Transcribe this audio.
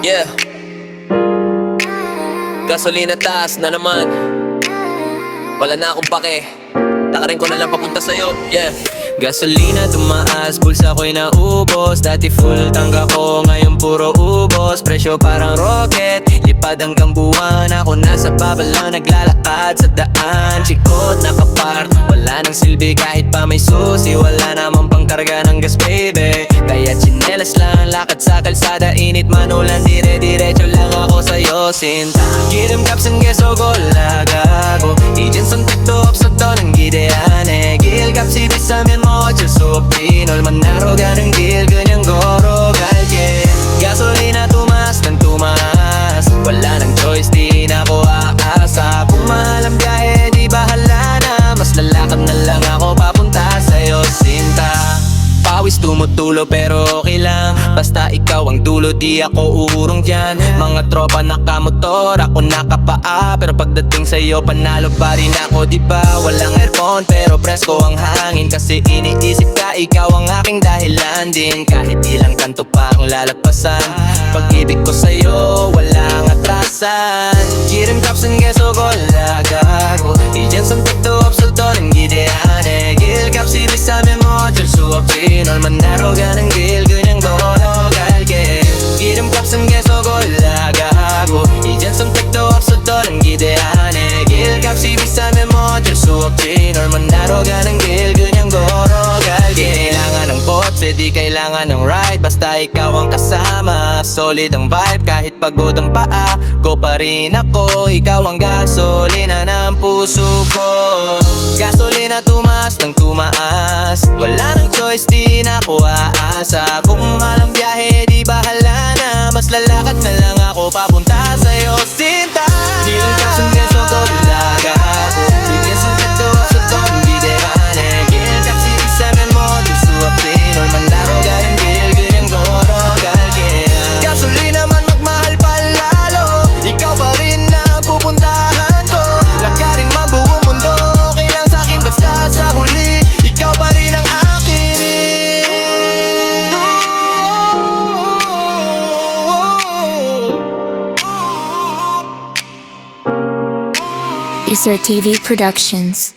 Yeah. Gasolina taas na naman. Wala na akong pake. Takarin ko na lang papunta sa'yo. Yeah. Gasolina tumaas, bulsa ko'y naubos. Dati full tangga ko, ngayon puro ubos. Presyo parang rocket, lipad hanggang buwan. Ako nasa baba lang, naglalakad sa daan. Chikot, nakapart, wala nang silbi kahit pa may susi. Wala namang pangkarga ng gas baby. Kaya tsinelas lang, lakad sa kalsada. Init man ulan, dire-diretso lang ako sa'yo sinta. Girim kapsan keso gola gago. Ijen son tekto opso to ng gideane. Gil kapsi bisamin mo, Diyos pinol manaro ganang gil, ganyang goro galye. Gasolina tumas ng tumas, wala nang choice, di na ako aasa. Kung mahal ang biyahe, di bahala na. Mas lalakad na lang ako papunta sa'yo sinta. Pawis tumutulo pero okay lang, basta ikaw ang dulo, di ako uurong dyan. Mga tropa nakamotor, ako nakapaa. Pero pagdating sa'yo panalo pa rin ako, diba? Walang aircon pero presko ang hangin. Kasi iniisip ka, ikaw ang aking dahilan din. Kahit ilang kanto pa ang lalagpasan, pag-ibig ko sa'yo walang atrasan. Girim kapsan keso gola gago. Ijen son tekto opso to ng gideane. Gil kapsi bisamin mo, Diyos pinol manaro ganang gil, ganyang goro galye. Girim kapsan keso gola gago. Ijen son tekto opso to ng gideane. Gil kapsi bisamin mo, Diyos pinol manaro ganang gil, ganyang goro galye. Kailangan ng kotse, di kailangan ng ride, basta ikaw ang kasama. Solid ang vibe kahit pagod ang paa. Go pa rin ako, ikaw ang gasolina ng puso ko. Gasolina tumaas ng tumaas, wala nang choice, di na ako aasa. Kung mahal ang biyahe, di bahala na. Mas lalakad na lang ako papunta sa'yo sinta. Gilang kapsan keso gola gago. Ijen son tekto opso to ng gideane. Gil kapsi bisamin mo, Diyos pinol manaro ganang gil, ganyang goro galye. Gasolina man magmahal pa lalo, ikaw pa rin na pupuntahan ko. Lakarin man buong mundo, okay lang sa'kin basta sa huli ikaw pa rin ang akin. Isar TV Productions.